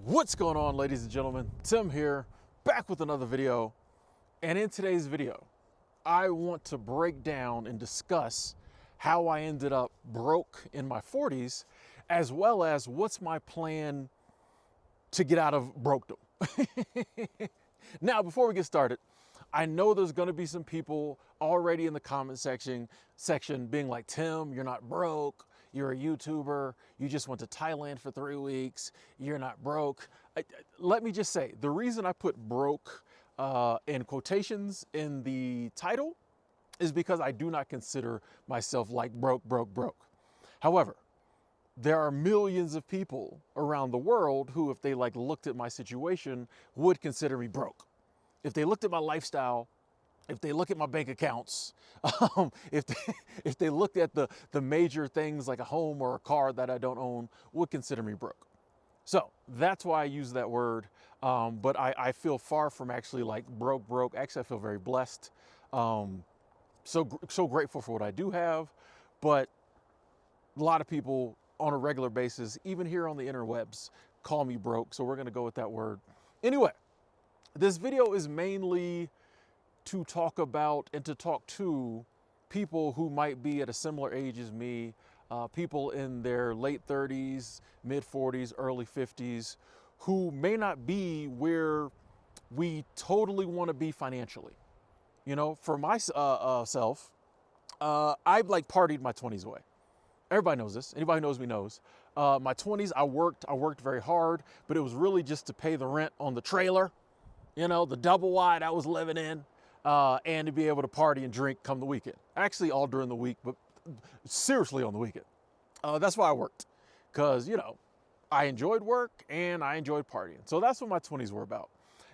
What's going on, ladies and gentlemen? Tim here, back with another video. And in today's video, I want to break down and discuss how I ended up broke in my 40s, as well as what's my plan to get out of brokedom. Now, before we get started, I know there's going to be some people already in the comment section being like, Tim, you're not broke. You're a YouTuber. You just went to Thailand for 3 weeks. You're not broke. Let me just say, the reason I put broke in quotations in the title is because I do not consider myself like broke. However, there are millions of people around the world who, if they looked at my situation, would consider me broke. If they looked at my lifestyle, if they look at my bank accounts, if they looked at the major things like a home or a car that I don't own, would consider me broke. So that's why I use that word. But I feel far from actually like broke. Actually, I feel very blessed. So grateful for what I do have. But a lot of people on a regular basis, even here on the interwebs, call me broke. So we're going to go with that word. Anyway, this video is mainly to talk about and to talk to people who might be at a similar age as me, people in their late 30s, mid 40s, early 50s, who may not be where we totally want to be financially. You know, for myself, I've partied my 20s away. Everybody knows this. Anybody who knows me knows. My 20s, I worked very hard, but it was really just to pay the rent on the trailer, you know, the double wide I was living in. And to be able to party and drink come the weekend. Actually, all during the week, but seriously on the weekend. That's why I worked, because, you know, I enjoyed work and I enjoyed partying. So that's what my 20s were about.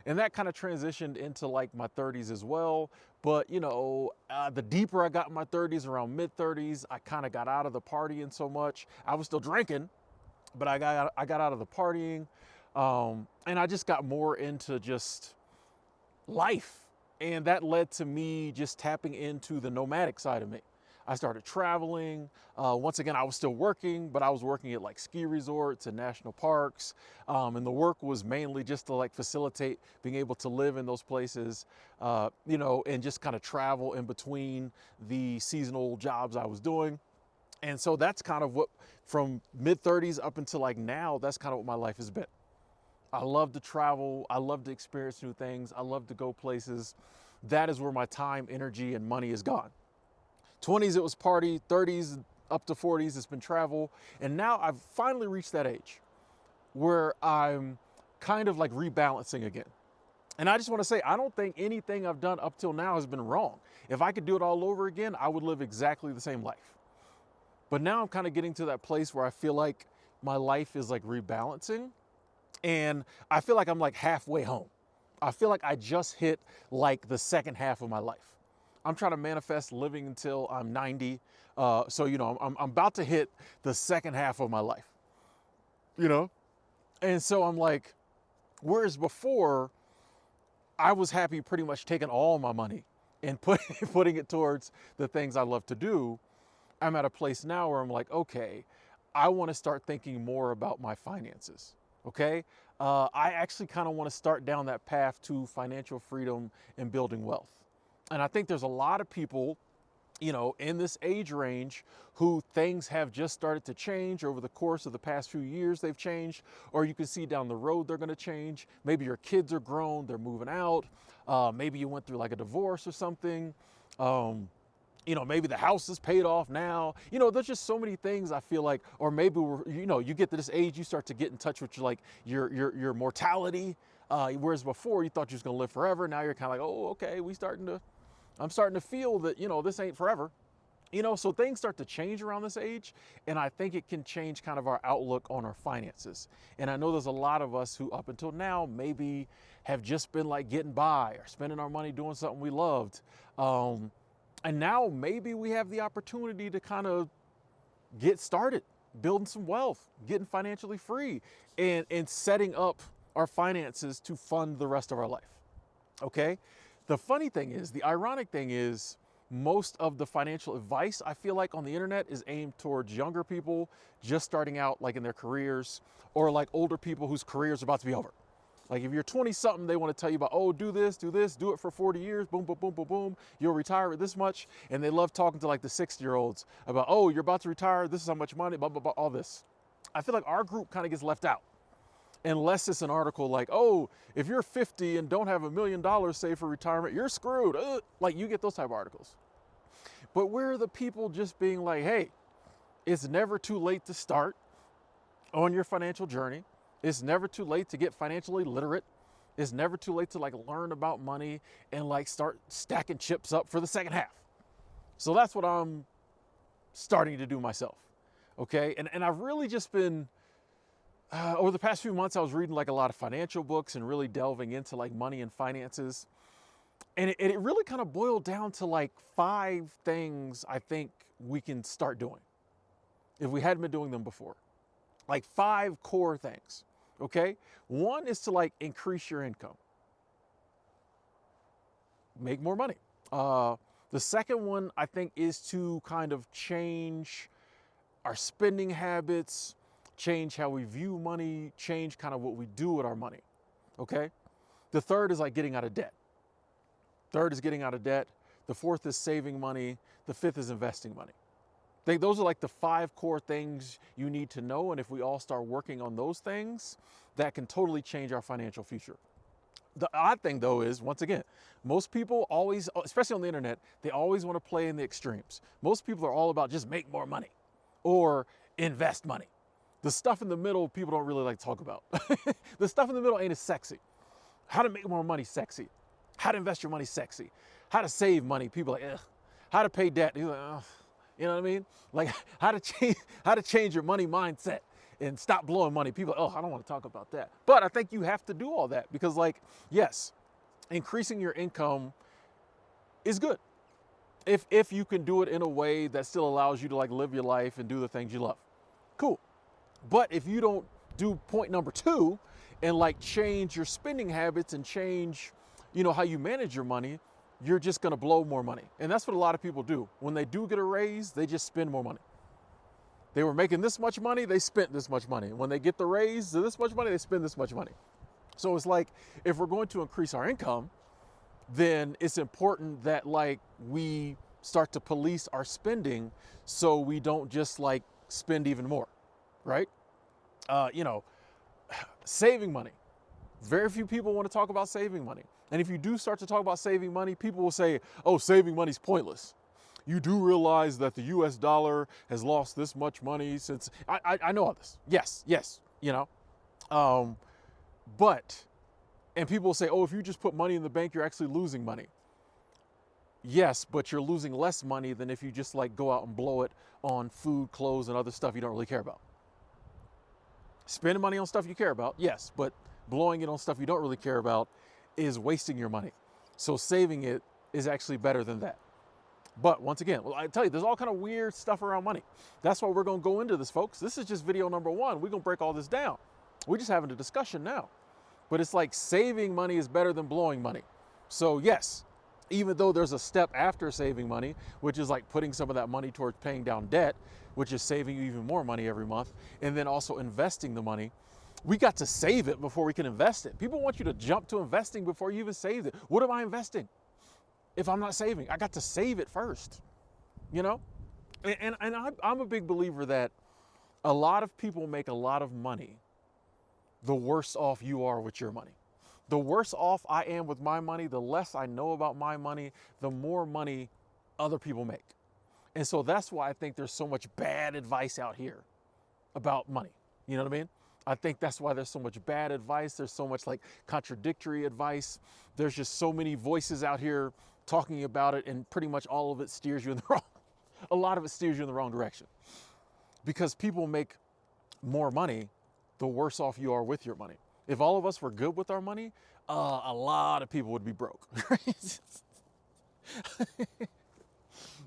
And that kind of transitioned into like my 30s as well. But, you know, the deeper I got in my 30s, around mid 30s, I kind of got out of the partying so much. I was still drinking, but I got out of the partying. And I just got more into just life. And that led to me just tapping into the nomadic side of me. I started traveling. Once again, I was still working, but I was working at like ski resorts and national parks. And the work was mainly just to like facilitate being able to live in those places, you know, and just kind of travel in between the seasonal jobs I was doing. And so that's kind of what, from mid 30s up until like now, that's kind of what my life has been. I love to travel. I love to experience new things. I love to go places. That is where my time, energy, and money is gone. 20s, it was party. 30s up to 40s, it's been travel. And now I've finally reached that age where I'm kind of like rebalancing again. And I just want to say, I don't think anything I've done up till now has been wrong. If I could do it all over again, I would live exactly the same life. But now I'm kind of getting to that place where I feel like my life is like rebalancing. And I feel like I'm like halfway home. I feel like I just hit like the second half of my life. I'm trying to manifest living until I'm 90. So, you know, I'm about to hit the second half of my life, you know? And so I'm like, whereas before I was happy pretty much taking all my money and putting it towards the things I love to do, I'm at a place now where I'm like, okay, I want to start thinking more about my finances. Okay, I actually kind of want to start down that path to financial freedom and building wealth. And I think there's a lot of people, you know, in this age range who things have just started to change over the course of the past few years. They've changed, or you can see down the road they're going to change. Maybe your kids are grown, they're moving out. Maybe you went through like a divorce or something. You know, maybe the house is paid off now. You know, there's just so many things I feel like, or maybe you know, you get to this age, you start to get in touch with your mortality. Whereas before you thought you was gonna live forever. Now you're kind of like, oh, okay, I'm starting to feel that, you know, this ain't forever. You know, so things start to change around this age. And I think it can change kind of our outlook on our finances. And I know there's a lot of us who up until now maybe have just been like getting by or spending our money doing something we loved. And now maybe we have the opportunity to kind of get started, building some wealth, getting financially free, and setting up our finances to fund the rest of our life. Okay? The funny thing is, the ironic thing is, most of the financial advice I feel like on the internet is aimed towards younger people just starting out like in their careers, or like older people whose careers are about to be over. Like if you're 20 something, they want to tell you about, oh, do this, do it for 40 years, boom, boom, boom, boom, boom. You'll retire with this much. And they love talking to like the 60-year-olds about, oh, you're about to retire. This is how much money, blah, blah, blah, all this. I feel like our group kind of gets left out. Unless it's an article like, oh, if you're 50 and don't have $1 million saved for retirement, you're screwed. Like you get those type of articles. But we're the people just being like, hey, it's never too late to start on your financial journey. It's never too late to get financially literate. It's never too late to like learn about money and like start stacking chips up for the second half. So that's what I'm starting to do myself. Okay. And I've really just been, over the past few months, I was reading like a lot of financial books and really delving into like money and finances. And it really kind of boiled down to like 5 things I think we can start doing if we hadn't been doing them before. Like 5 core things, okay? One is to like increase your income. Make more money. The second one I think is to kind of change our spending habits, change how we view money, change kind of what we do with our money, okay? The third is like getting out of debt. Third is getting out of debt. The fourth is saving money. The fifth is investing money. I think those are like the 5 core things you need to know. And if we all start working on those things, that can totally change our financial future. The odd thing though is, once again, most people always, especially on the internet, they always want to play in the extremes. Most people are all about just make more money or invest money. The stuff in the middle, people don't really like to talk about. The stuff in the middle ain't as sexy. How to make more money, sexy. How to invest your money, sexy. How to save money, people are like, ugh. How to pay debt, you're like, ugh. You know what I mean? Like how to change your money mindset and stop blowing money. People are, oh, I don't want to talk about that. But I think you have to do all that because like, yes, increasing your income is good. If you can do it in a way that still allows you to like live your life and do the things you love. Cool. But if you don't do point number 2 and like change your spending habits and change, you know, how you manage your money, you're just going to blow more money. And that's what a lot of people do. When they do get a raise, they just spend more money. They were making this much money, they spent this much money. When they get the raise, this much money, they spend this much money. So it's like, if we're going to increase our income, then it's important that like we start to police our spending so we don't just like spend even more, right? You know, saving money. Very few people want to talk about saving money. And if you do start to talk about saving money, people will say, oh, saving money is pointless. You do realize that the US dollar has lost this much money since, I know all this. Yes, you know. And people will say, oh, if you just put money in the bank, you're actually losing money. Yes, but you're losing less money than if you just like go out and blow it on food, clothes, and other stuff you don't really care about. Spending money on stuff you care about, yes, but blowing it on stuff you don't really care about is wasting your money. So saving it is actually better than that. But once again, well, I tell you, there's all kind of weird stuff around money. That's why we're going to go into this, folks. This is just video number 1. We're going to break all this down. We're just having a discussion now. But it's like saving money is better than blowing money. So yes, even though there's a step after saving money, which is like putting some of that money towards paying down debt, which is saving you even more money every month, and then also investing the money, we got to save it before we can invest it. People want you to jump to investing before you even save it. What am I investing if I'm not saving? I got to save it first, you know? And I'm a big believer that a lot of people make a lot of money the worse off you are with your money. The worse off I am with my money, the less I know about my money, the more money other people make. And so that's why I think there's so much bad advice out here about money. You know what I mean? I think that's why there's so much bad advice. There's so much like contradictory advice. There's just so many voices out here talking about it, and pretty much all of it steers you in the wrong. A lot of it steers you in the wrong direction. Because people make more money the worse off you are with your money. If all of us were good with our money, a lot of people would be broke.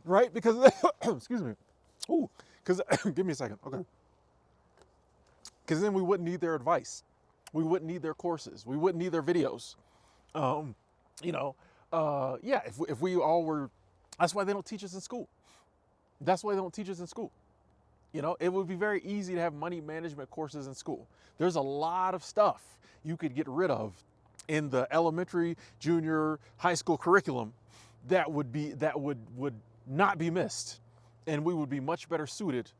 Right? Because, excuse me. Ooh, because, give me a second. Okay. Because then we wouldn't need their advice. We wouldn't need their courses. We wouldn't need their videos. Yeah, if we all were That's why they don't teach us in school. That's why they don't teach us in school. You know, it would be very easy to have money management courses in school. There's a lot of stuff you could get rid of in the elementary, junior, high school curriculum that would not be missed. And we would be much better suited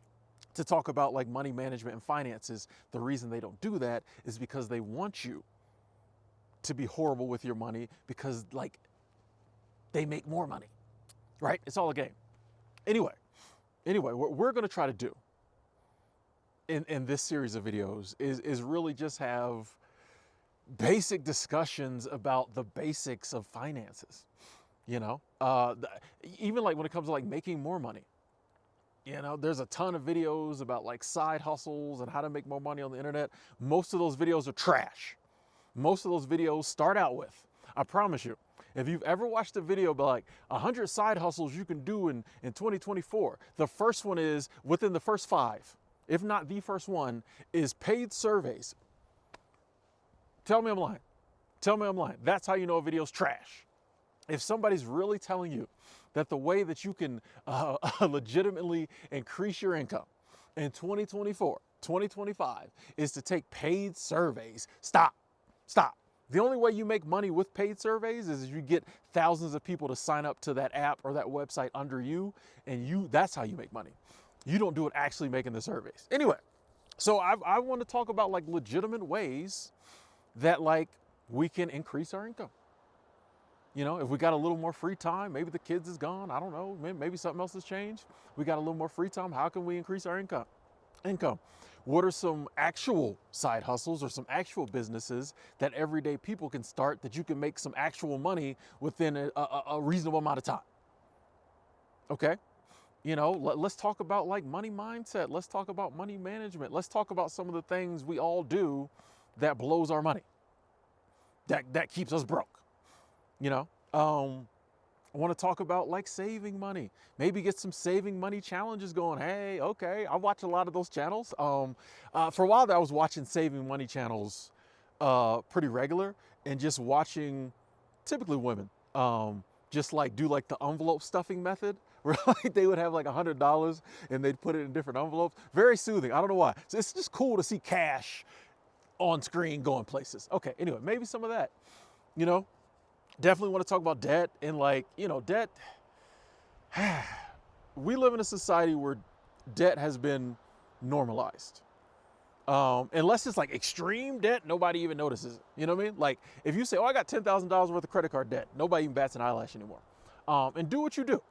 to talk about like money management and finances. The reason they don't do that is because they want you to be horrible with your money because like they make more money, right? It's all a game. Anyway, what we're going to try to do in this series of videos is really just have basic discussions about the basics of finances, you know, even like when it comes to like making more money. You know, there's a ton of videos about like side hustles and how to make more money on the internet. Most of those videos are trash. Most of those videos start out with, I promise you, if you've ever watched a video about like 100 side hustles you can do in 2024, the first one is within the first 5, if not the first one, is paid surveys. Tell me I'm lying. Tell me I'm lying. That's how you know a video's trash. If somebody's really telling you that the way that you can legitimately increase your income in 2024, 2025 is to take paid surveys, stop. The only way you make money with paid surveys is if you get thousands of people to sign up to that app or that website under you, and that's how you make money. You don't do it actually making the surveys. Anyway, so I want to talk about like legitimate ways that like we can increase our income. You know, if we got a little more free time, maybe the kids is gone, I don't know, maybe something else has changed. We got a little more free time. How can we increase our income? What are some actual side hustles or some actual businesses that everyday people can start that you can make some actual money within a reasonable amount of time? Okay. You know, let's talk about like money mindset. Let's talk about money management. Let's talk about some of the things we all do that blows our money, that keeps us broke. You know, I want to talk about like saving money, maybe get some saving money challenges going. Hey, okay. I watch a lot of those channels. For a while there, I was watching saving money channels pretty regular and just watching typically women just like do like the envelope stuffing method where like they would have like $100 and they'd put it in different envelopes. Very soothing. I don't know why. So it's just cool to see cash on screen going places. Okay, anyway, maybe some of that, you know. Definitely want to talk about debt and like, you know, debt. We live in a society where debt has been normalized. Unless it's like extreme debt, nobody even notices it. You know what I mean? Like if you say, oh, I got $10,000 worth of credit card debt, nobody even bats an eyelash anymore. And do what you do.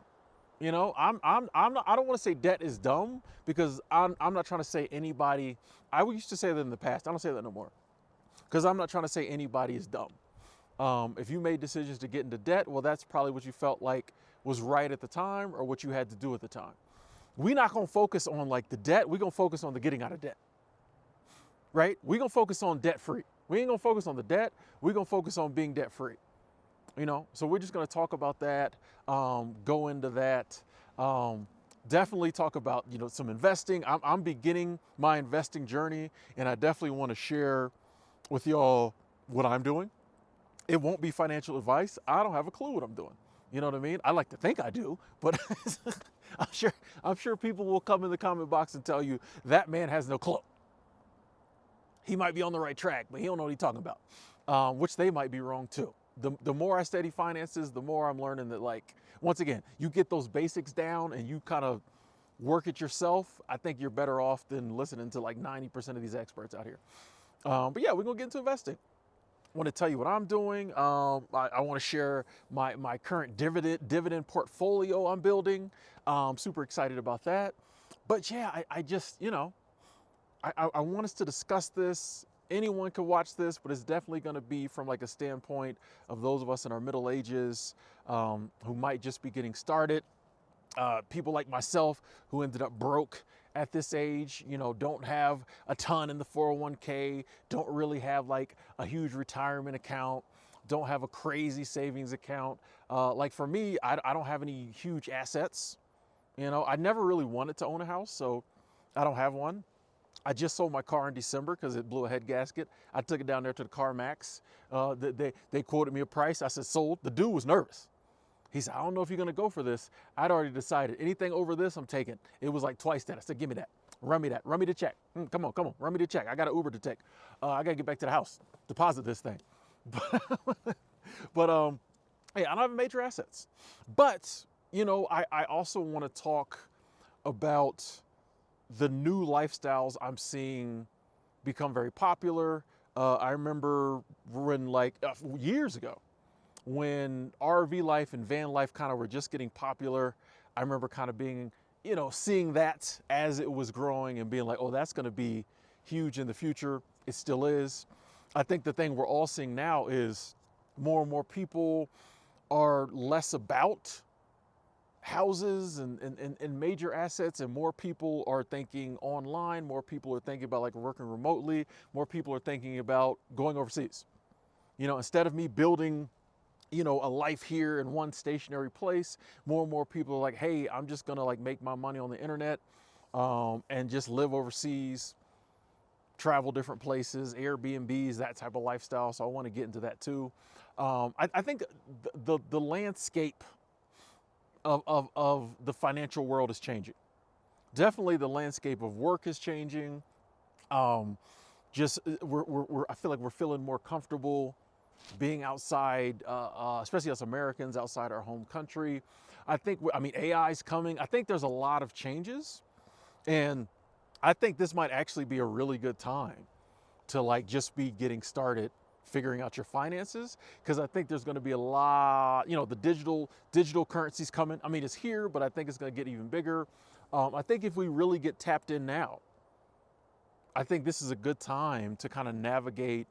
You know, I'm not, I don't want to say debt is dumb because I'm not trying to say anybody, I used to say that in the past. I don't say that no more because I'm not trying to say anybody is dumb. If you made decisions to get into debt, well, that's probably what you felt like was right at the time or what you had to do at the time. We're not going to focus on like the debt. We're going to focus on the getting out of debt, right? We're going to focus on debt free. We ain't going to focus on the debt. We're going to focus on being debt free, you know? So we're just going to talk about that, go into that, definitely talk about, you know, some investing. I'm beginning my investing journey and I definitely want to share with y'all what I'm doing. It won't be financial advice. I don't have a clue what I'm doing. You know what I mean? I like to think I do, but I'm sure people will come in the comment box and tell you that man has no clue. He might be on the right track, but he don't know what he's talking about, which they might be wrong too. The more I study finances, the more I'm learning that like, once again, you get those basics down and you kind of work it yourself. I think you're better off than listening to like 90% of these experts out here. But yeah, we're going to get into investing. I want to tell you what I'm doing. I want to share my current dividend portfolio I'm building. Super excited about that. But yeah, I just, you know, I want us to discuss this. Anyone can watch this, but it's definitely going to be from like a standpoint of those of us in our middle ages who might just be getting started. People like myself who ended up broke at this age, you know, don't have a ton in the 401k, don't really have like a huge retirement account, don't have a crazy savings account. Like for me, I don't have any huge assets. You know, I never really wanted to own a house, so I don't have one. I just sold my car in December because it blew a head gasket. I took it down there to the CarMax. They quoted me a price. I said, sold. The dude was nervous. He said, I don't know if you're gonna go for this. I'd already decided anything over this, I'm taking. It was like twice that. I said, give me that. Run me that. Run me the check. Come on. Run me the check. I got an Uber to take. I got to get back to the house. Deposit this thing. But hey, I don't have major assets. But, you know, I also want to talk about the new lifestyles I'm seeing become very popular. I remember when years ago, when RV life and van life kind of were just getting popular, I remember kind of being, you know, seeing that as it was growing and being like, oh, that's going to be huge in the future. It still is. I think the thing we're all seeing now is more and more people are less about houses and major assets, and more people are thinking online. More people are thinking about like working remotely. More people are thinking about going overseas. You know, instead of me building, you know, a life here in one stationary place, more and more people are like, hey, I'm just gonna like make my money on the internet and just live overseas, travel different places, Airbnbs, that type of lifestyle. So I want to get into that too. I think the landscape of the financial world is changing. Definitely the landscape of work is changing. I feel like we're feeling more comfortable being outside, especially as Americans outside our home country. I mean, AI is coming. I think there's a lot of changes, and I think this might actually be a really good time to like just be getting started figuring out your finances, because I think there's going to be a lot, you know, the digital currency's coming. I mean, it's here, but I think it's going to get even bigger. I think if we really get tapped in now, I think this is a good time to kind of navigate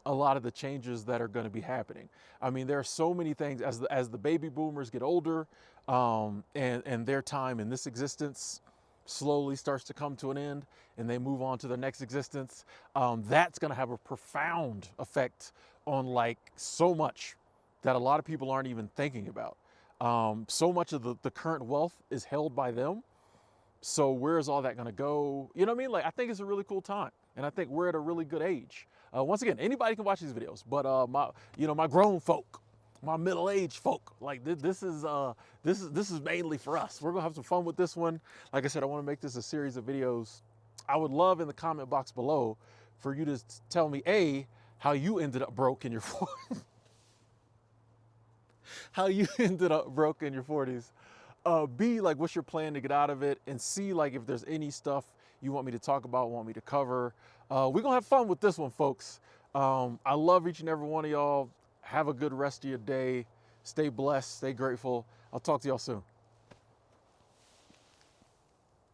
a lot of the changes that are going to be happening. I mean, there are so many things as the baby boomers get older, and their time in this existence slowly starts to come to an end and they move on to their next existence. That's going to have a profound effect on like so much that a lot of people aren't even thinking about. So much of the current wealth is held by them. So where is all that going to go? You know what I mean? Like, I think it's a really cool time, and I think we're at a really good age. Once again, anybody can watch these videos, but my grown folk, my middle-aged folk, like this is mainly for us. We're gonna have some fun with this one. Like I said, I want to make this a series of videos. I would love in the comment box below for you to tell me how you ended up broke in your 40s. How you ended up broke in your 40s. B, like, what's your plan to get out of it? And C, like, if there's any stuff you want me to talk about, want me to cover. We're gonna have fun with this one, folks. I love each and every one of y'all. Have a good rest of your day. Stay blessed, stay grateful. I'll talk to y'all soon.